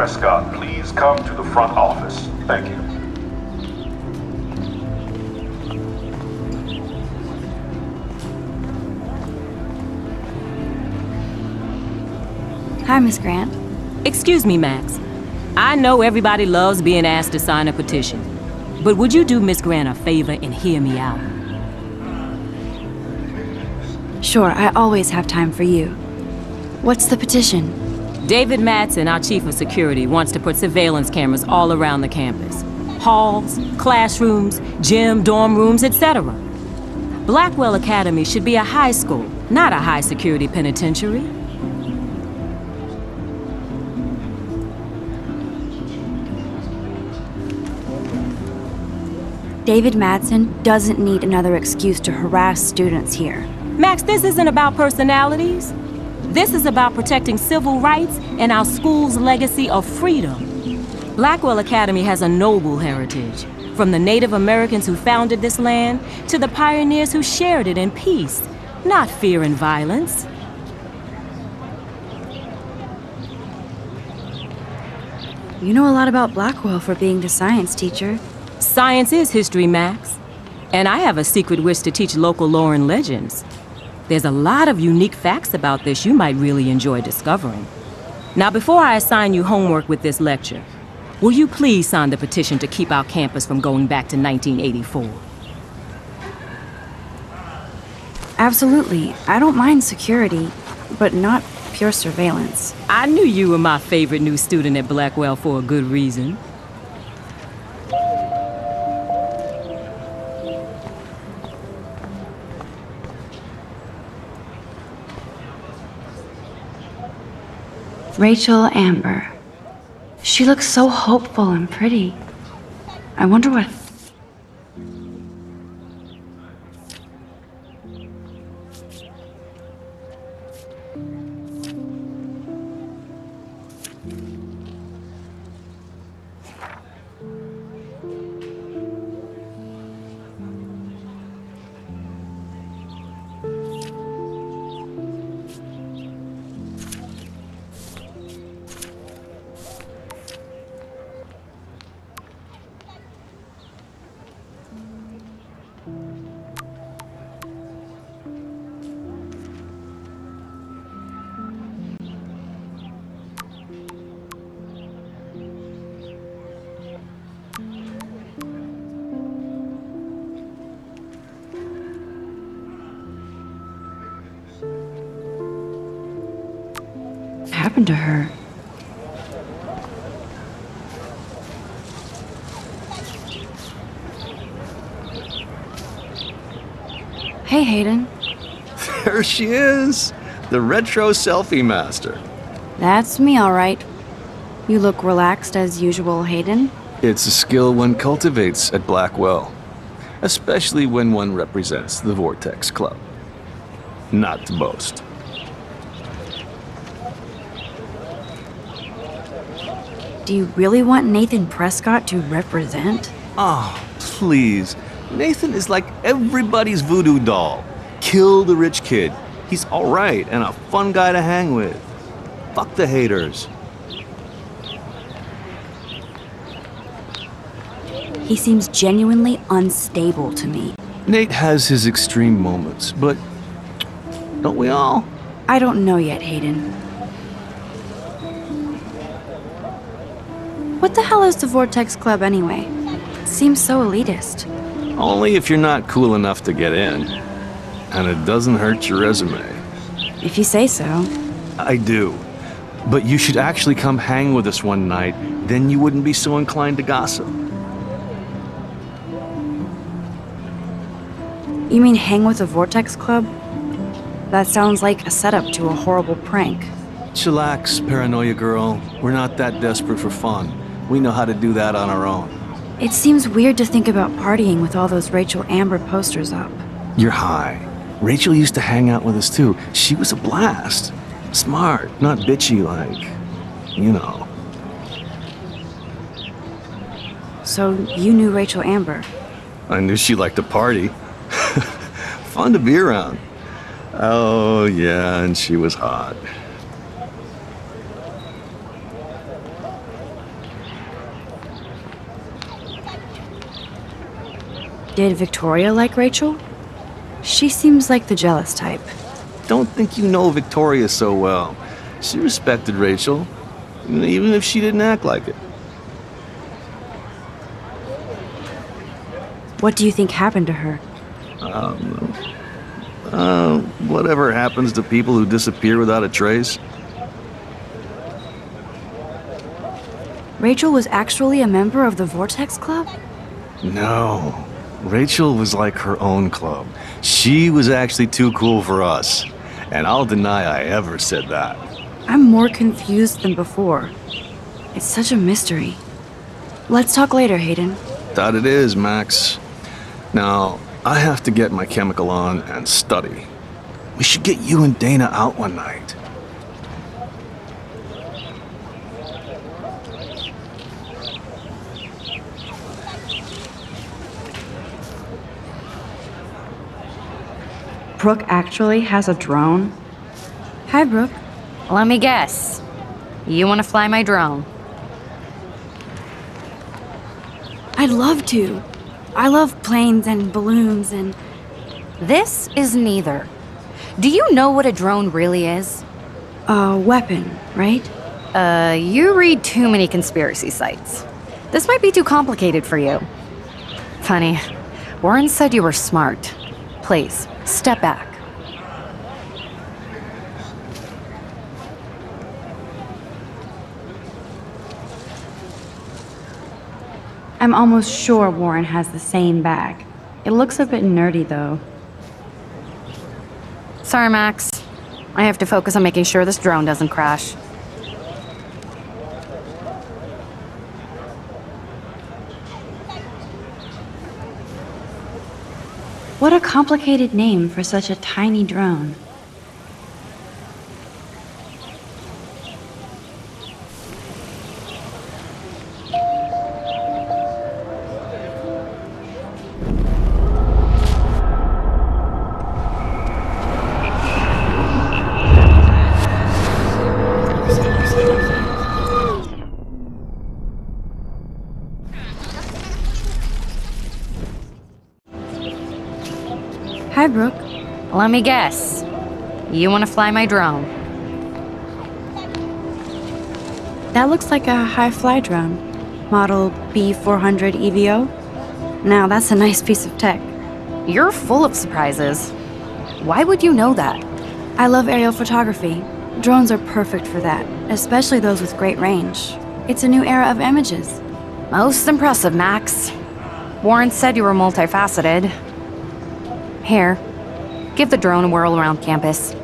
Prescott, please come to the front office. Thank you. Hi, Miss Grant. Excuse me, Max. I know everybody loves being asked to sign a petition, but would you do Miss Grant a favor and hear me out? Sure, I always have time for you. What's the petition? David Madsen, our chief of security, wants to put surveillance cameras all around the campus. Halls, classrooms, gym, dorm rooms, etc. Blackwell Academy should be a high school, not a high-security penitentiary. David Madsen doesn't need another excuse to harass students here. Max, this isn't about personalities. This is about protecting civil rights and our school's legacy of freedom. Blackwell Academy has a noble heritage, from the Native Americans who founded this land to the pioneers who shared it in peace, not fear and violence. You know a lot about Blackwell for being the science teacher. Science is history, Max. And I have a secret wish to teach local lore and legends. There's a lot of unique facts about this you might really enjoy discovering. Now, before I assign you homework with this lecture, will you please sign the petition to keep our campus from going back to 1984? Absolutely. I don't mind security, but not pure surveillance. I knew you were my favorite new student at Blackwell for a good reason. Rachel Amber. She looks so hopeful and pretty. I wonder what... happened to her? Hey, Hayden. There she is, the retro selfie master. That's me, all right. You look relaxed as usual, Hayden. It's a skill one cultivates at Blackwell, especially when one represents the Vortex Club. Not to boast. Do you really want Nathan Prescott to represent? Oh, please. Nathan is like everybody's voodoo doll. Kill the rich kid. He's all right and a fun guy to hang with. Fuck the haters. He seems genuinely unstable to me. Nate has his extreme moments, but don't we all? I don't know yet, Hayden. What the hell is the Vortex Club anyway? It seems so elitist. Only if you're not cool enough to get in. And it doesn't hurt your resume. If you say so. I do. But you should actually come hang with us one night, then you wouldn't be so inclined to gossip. You mean hang with the Vortex Club? That sounds like a setup to a horrible prank. Chillax, paranoia girl. We're not that desperate for fun. We know how to do that on our own. It seems weird to think about partying with all those Rachel Amber posters up. You're high. Rachel used to hang out with us too. She was a blast. Smart, not bitchy like, you know. So you knew Rachel Amber? I knew she liked to party. Fun to be around. Oh yeah, and she was hot. Did Victoria like Rachel? She seems like the jealous type. Don't think you know Victoria so well. She respected Rachel, even if she didn't act like it. What do you think happened to her? Whatever happens to people who disappear without a trace. Rachel was actually a member of the Vortex Club? No. Rachel was like her own club. She was actually too cool for us. And I'll deny I ever said that. I'm more confused than before. It's such a mystery. Let's talk later, Hayden. That it is, Max. Now, I have to get my chemical on and study. We should get you and Dana out one night. Brooke actually has a drone? Hi, Brooke. Let me guess. You want to fly my drone? I'd love to. I love planes and balloons and... This is neither. Do you know what a drone really is? a weapon, right? You read too many conspiracy sites. This might be too complicated for you. Funny, Warren said you were smart. Please, step back. I'm almost sure Warren has the same bag. It looks a bit nerdy, though. Sorry, Max. I have to focus on making sure this drone doesn't crash. What a complicated name for such a tiny drone. Hi, Brooke. Let me guess. You want to fly my drone? That looks like a high-fly drone. Model B400 EVO. Now, that's a nice piece of tech. You're full of surprises. Why would you know that? I love aerial photography. Drones are perfect for that, especially those with great range. It's a new era of images. Most impressive, Max. Warren said you were multifaceted. Here, give the drone a whirl around campus.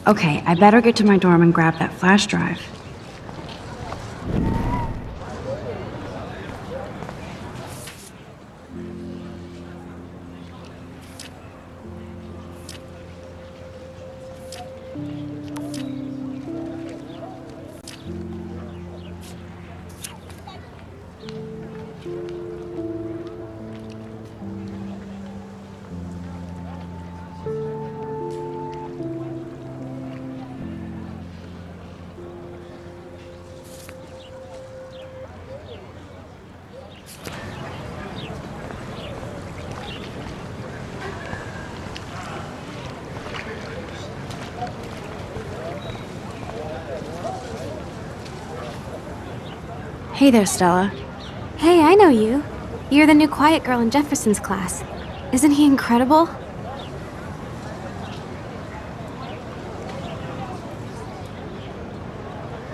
Okay, I better get to my dorm and grab that flash drive. Hey there, Stella. Hey, I know you. You're the new quiet girl in Jefferson's class. Isn't he incredible?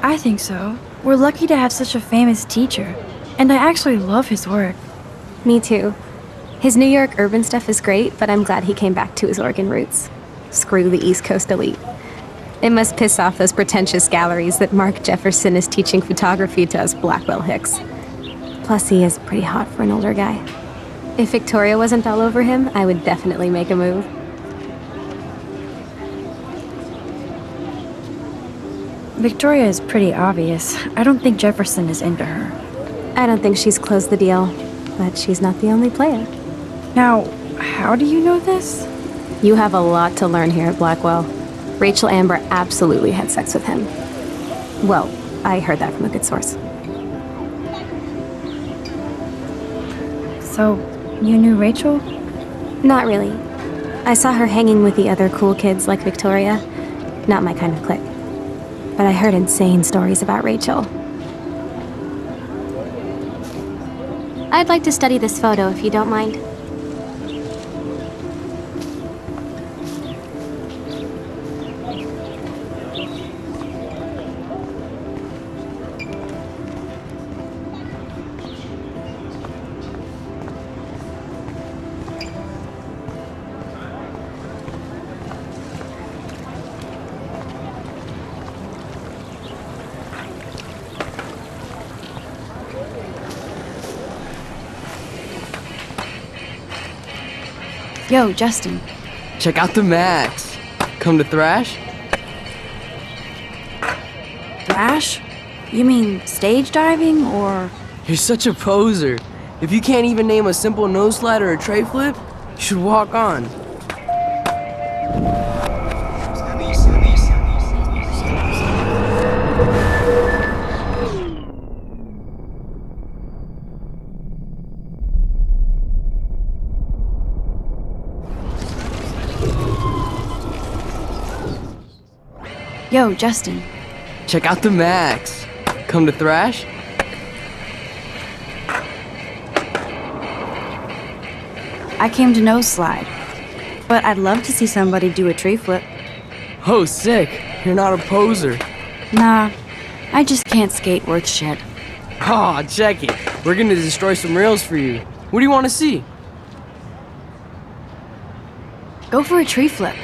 I think so. We're lucky to have such a famous teacher, and I actually love his work. Me too. His New York urban stuff is great, but I'm glad he came back to his Oregon roots. Screw the East Coast elite. It must piss off those pretentious galleries that Mark Jefferson is teaching photography to us Blackwell Hicks. Plus, he is pretty hot for an older guy. If Victoria wasn't all over him, I would definitely make a move. Victoria is pretty obvious. I don't think Jefferson is into her. I don't think she's closed the deal, but she's not the only player. Now, how do you know this? You have a lot to learn here at Blackwell. Rachel Amber absolutely had sex with him. Well, I heard that from a good source. So, you knew Rachel? Not really. I saw her hanging with the other cool kids like Victoria. Not my kind of clique. But I heard insane stories about Rachel. I'd like to study this photo if you don't mind. Yo, Justin. Check out the Max. Come to thrash? Thrash? You mean stage diving, or...? You're such a poser. If you can't even name a simple nose slide or a tray flip, you should walk on. Yo, Justin. Check out the Max. Come to thrash? I came to nose slide, but I'd love to see somebody do a tree flip. Oh, sick. You're not a poser. Nah, I just can't skate worth shit. Aw, check it. We're gonna destroy some rails for you. What do you want to see? Go for a tree flip.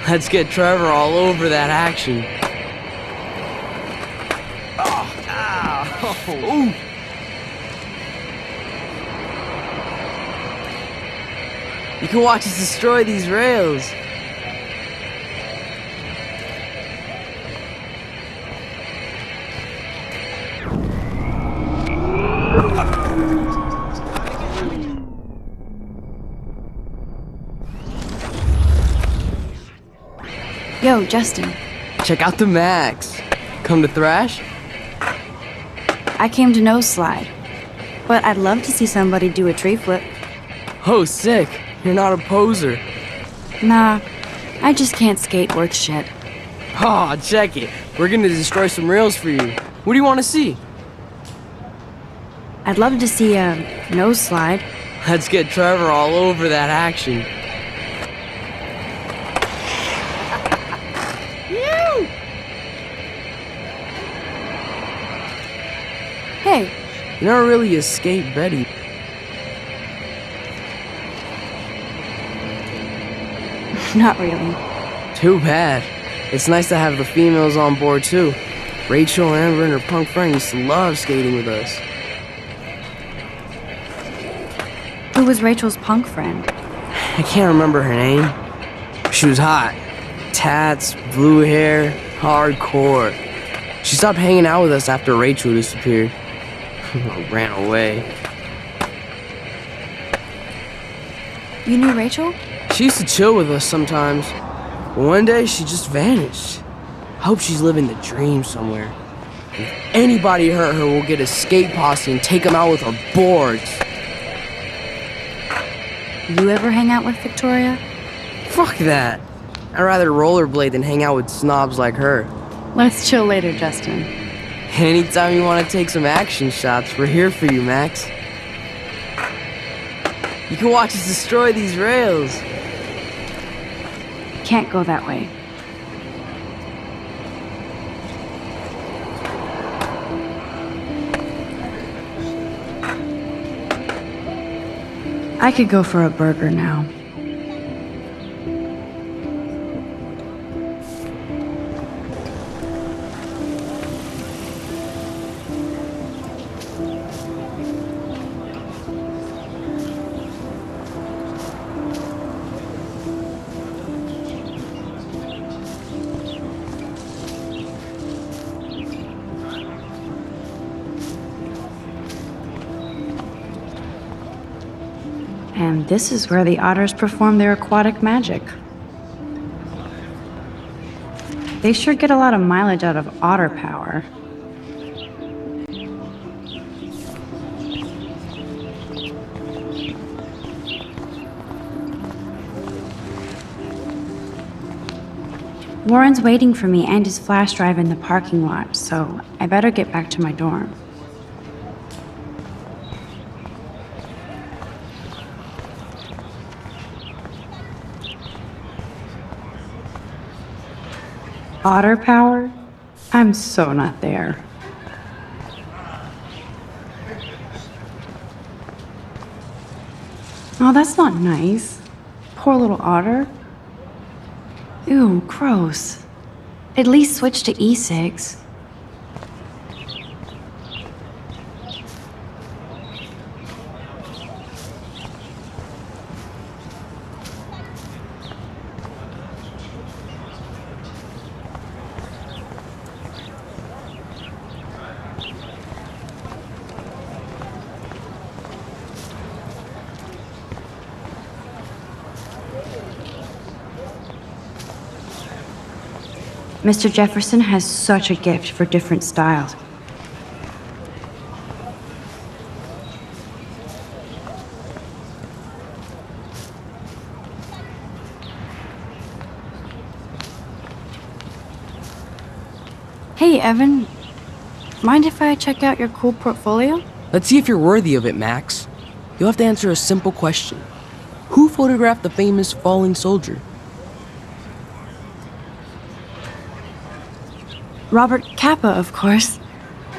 Let's get Trevor all over that action. Oh, ow. Ooh. You can watch us destroy these rails. Yo, Justin. Check out the Max. Come to thrash? I came to nose slide, but I'd love to see somebody do a tree flip. Oh, sick. You're not a poser. Nah, I just can't skate worth shit. Aw, check it. We're gonna destroy some rails for you. What do you want to see? I'd love to see a nose slide. Let's get Trevor all over that action. Hey, You're not really a skate Betty. not really. Too bad. It's nice to have the females on board too. Rachel, Amber, and her punk friend used to love skating with us. Who was Rachel's punk friend? I can't remember her name. She was hot. tats, blue hair, hardcore. She stopped hanging out with us after Rachel disappeared. Ran away. You knew Rachel? She used to chill with us sometimes. But one day, she just vanished. I hope she's living the dream somewhere. If anybody hurt her, we'll get a skate posse and take them out with our boards. You ever hang out with Victoria? Fuck that. I'd rather rollerblade than hang out with snobs like her. Let's chill later, Justin. Anytime you want to take some action shots, we're here for you, Max. You can watch us destroy these rails. Can't go that way. I could go for a burger now. And this is where the otters perform their aquatic magic. They sure get a lot of mileage out of otter power. Warren's waiting for me and his flash drive in the parking lot, so I better get back to my dorm. Otter power? I'm so not there. Oh, that's not nice. Poor little otter. Ew, gross. At least switch to E6. Mr. Jefferson has such a gift for different styles. Hey, Evan. Mind if I check out your cool portfolio? Let's see if you're worthy of it, Max. You'll have to answer a simple question. Who photographed the famous falling soldier? Robert Capa, of course.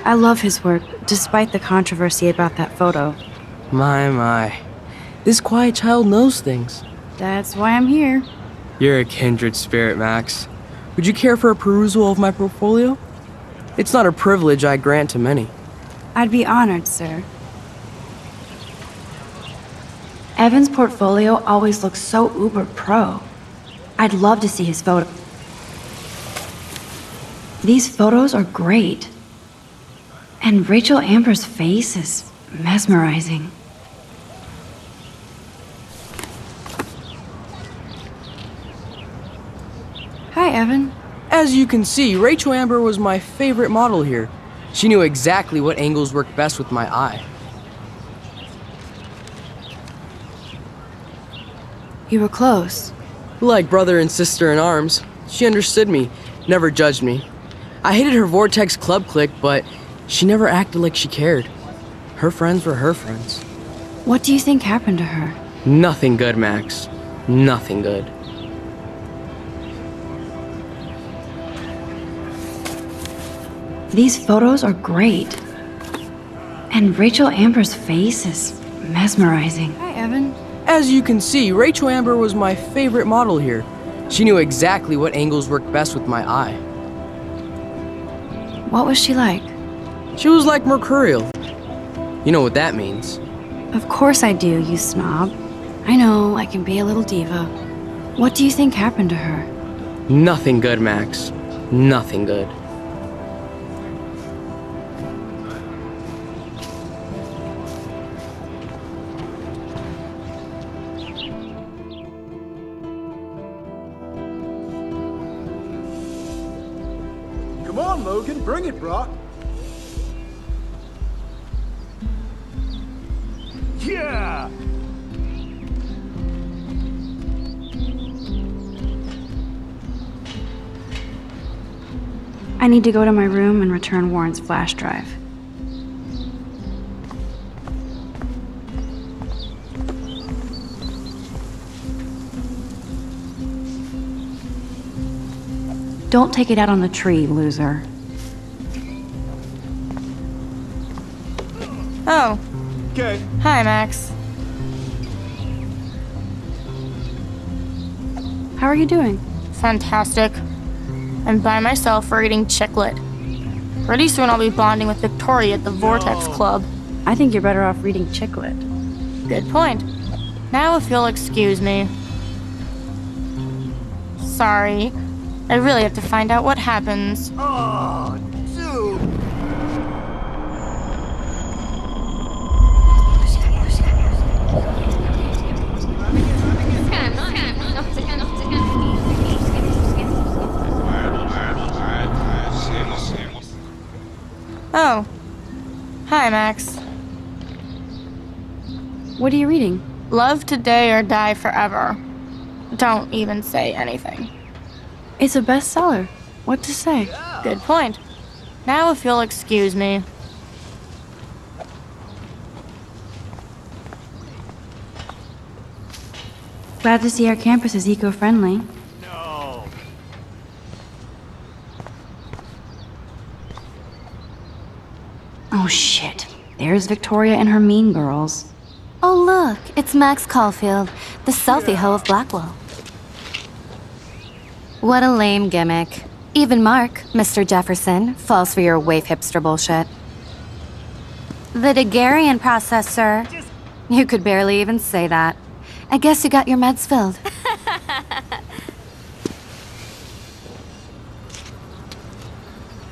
I love his work, despite the controversy about that photo. My. This quiet child knows things. That's why I'm here. You're a kindred spirit, Max. Would you care for a perusal of my portfolio? It's not a privilege I grant to many. I'd be honored, sir. Evan's portfolio always looks so uber pro. I'd love to see his photo. These photos are great. And Rachel Amber's face is mesmerizing. Hi, Evan. As you can see, Rachel Amber was my favorite model here. She knew exactly what angles worked best with my eye. You were close. Like brother and sister in arms. She understood me, never judged me. I hated her Vortex Club clique, but she never acted like she cared. Her friends were her friends. What do you think happened to her? Nothing good, Max. Nothing good. These photos are great. And Rachel Amber's face is mesmerizing. Hi, Evan. As you can see, Rachel Amber was my favorite model here. She knew exactly what angles worked best with my eye. What was she like? She was like mercurial. You know what that means. Of course I do, you snob. I know, I can be a little diva. What do you think happened to her? Nothing good, Max. Nothing good. Come on, Logan, bring it, Brock. Yeah! I need to go to my room and return Warren's flash drive. Don't take it out on the tree, loser. Oh, Okay. hi, Max. How are you doing? Fantastic. I'm by myself reading Chicklet. Pretty soon I'll be bonding with Victoria at the Vortex Club. I think you're better off reading Chicklet. Good point. Now if you'll excuse me. Sorry. I really have to find out what happens. Oh, dude. Oh. Hi, Max. What are you reading? Love today or die forever. Don't even say anything. It's a bestseller. What to say? Good point. Now if you'll excuse me. Glad to see our campus is eco-friendly. No. Oh shit. There's Victoria and her mean girls. Oh, look, it's Max Caulfield, the selfie hoe of Blackwell. What a lame gimmick. Even Mark, Mr. Jefferson, falls for your waif hipster bullshit. The Daguerrean process, sir. You could barely even say that. I guess you got your meds filled.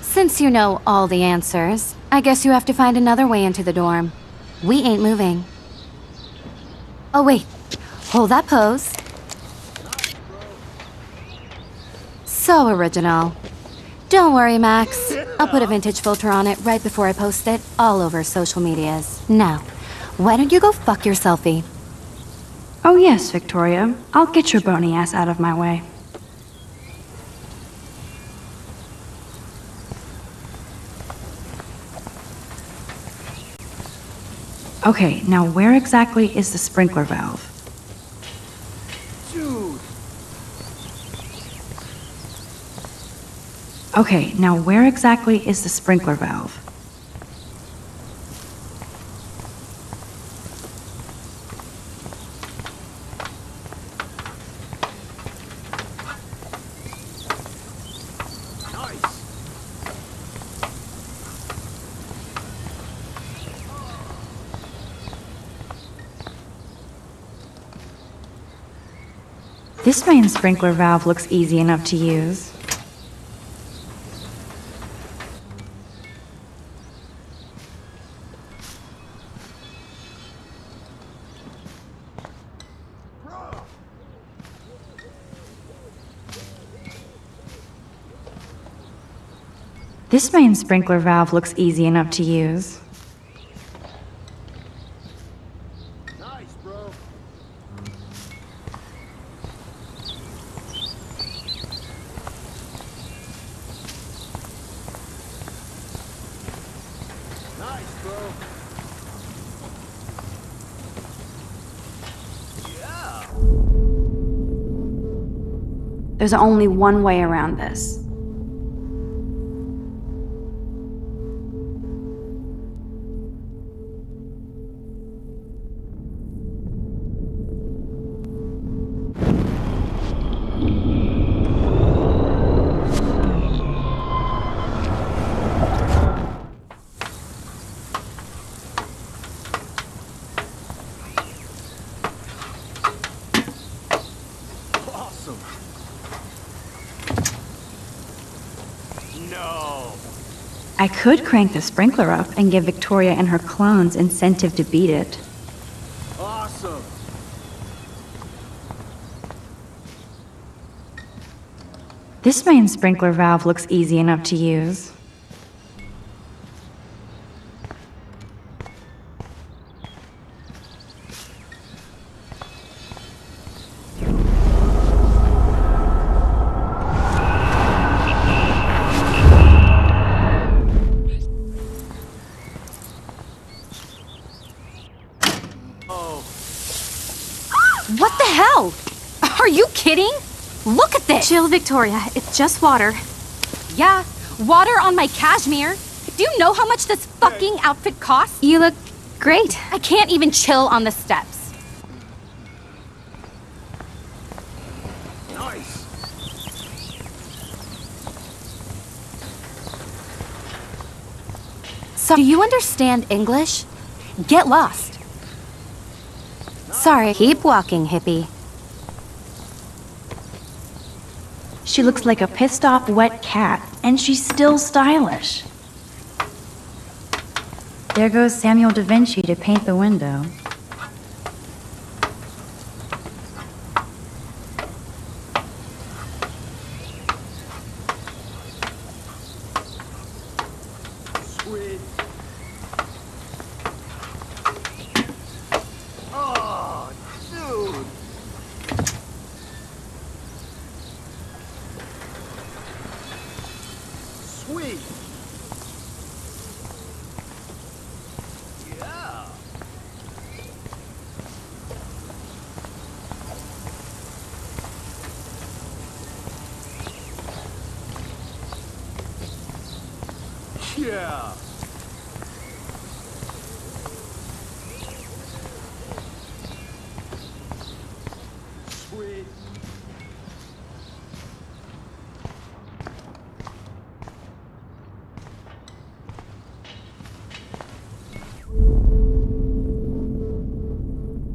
Since you know all the answers, I guess you have to find another way into the dorm. We ain't moving. Oh, wait. Hold that pose. So original. Don't worry, Max. I'll put a vintage filter on it right before I post it all over social medias. Now, why don't you go fuck your selfie? Oh yes, Victoria. I'll get your bony ass out of my way. Okay, now where exactly is the sprinkler valve? Dude. Okay, now where exactly is the sprinkler valve? Nice. This main sprinkler valve looks easy enough to use. This main sprinkler valve looks easy enough to use. Nice, bro. Nice, bro. Yeah. There's only one way around this. Awesome. No. I could crank the sprinkler up and give Victoria and her clones incentive to beat it. Awesome. This main sprinkler valve looks easy enough to use. What the hell? Are you kidding? Look at this! Chill, Victoria. It's just water. Yeah, water on my cashmere. Do you know how much this fucking outfit costs? You look great. I can't even chill on the steps. Nice. So, do you understand English? Get lost. Sorry, keep walking, hippie. She looks like a pissed off wet cat, and she's still stylish. There goes Samuel da Vinci to paint the window. Sweet. Oh, dude. Sweet. Yeah. Yeah. Sweet.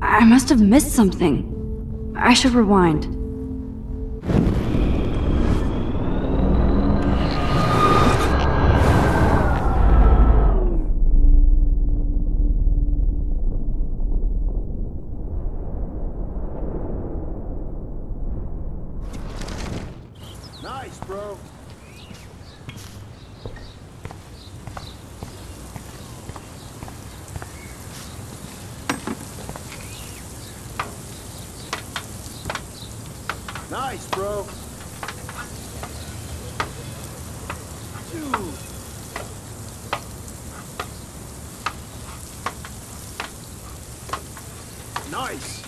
I must have missed something. I should rewind. Nice, bro. Nice, bro. Dude. Nice.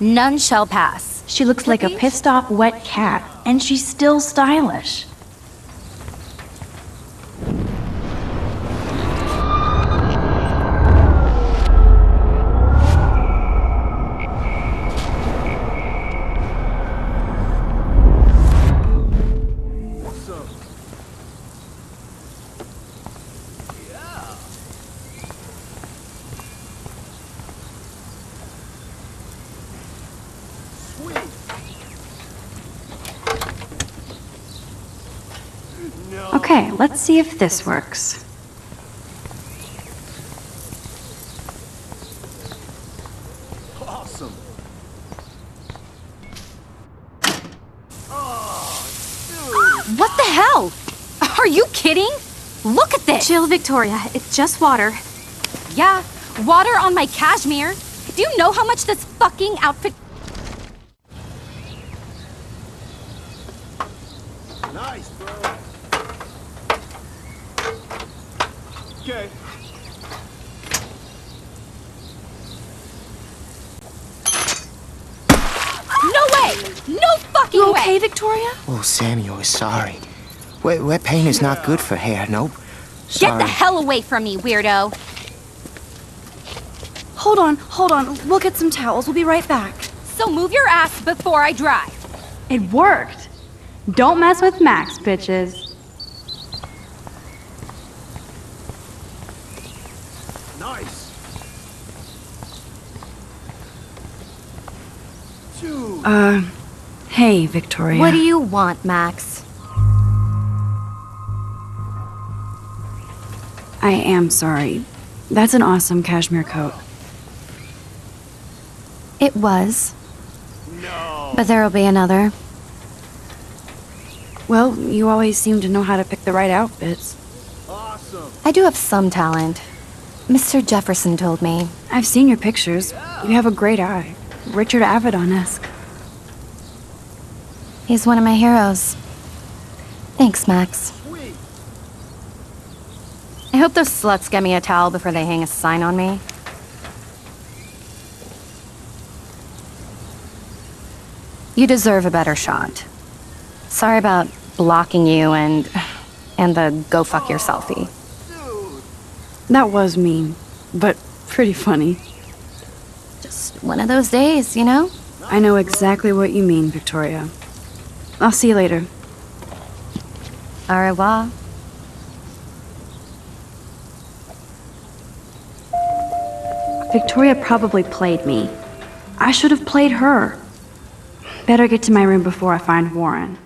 None shall pass. She looks like a pissed off wet cat, and she's still stylish. Awesome. Yeah. Sweet. No. Okay, let's see if this works. Awesome. Oh, dude. What the hell? Are you kidding? Look at this! Chill, Victoria. It's just water. Yeah, water on my cashmere. Do you know how much this fucking outfit... Nice, bro. Okay. No way! No fucking You way! okay, Victoria? Oh, Samuel is sorry. Wet paint is not good for hair, nope. Get Sorry. the hell away from me, weirdo! Hold on. We'll get some towels. We'll be right back. So move your ass before I drive. It worked. Don't mess with Max, bitches. Hey, Victoria. What do you want, Max? I am sorry. That's an awesome cashmere coat. It was. No. But there'll be another. Well, you always seem to know how to pick the right outfits. Awesome. I do have some talent. Mr. Jefferson told me. I've seen your pictures. You have a great eye. Richard Avedon-esque. He's one of my heroes. Thanks, Max. Sweet. I hope those sluts get me a towel before they hang a sign on me. You deserve a better shot. Sorry about blocking you and the go fuck your selfie. Dude. That was mean, but pretty funny. Just one of those days, you know? I know exactly what you mean, Victoria. I'll see you later. Au revoir. Victoria probably played me. I should have played her. Better get to my room before I find Warren.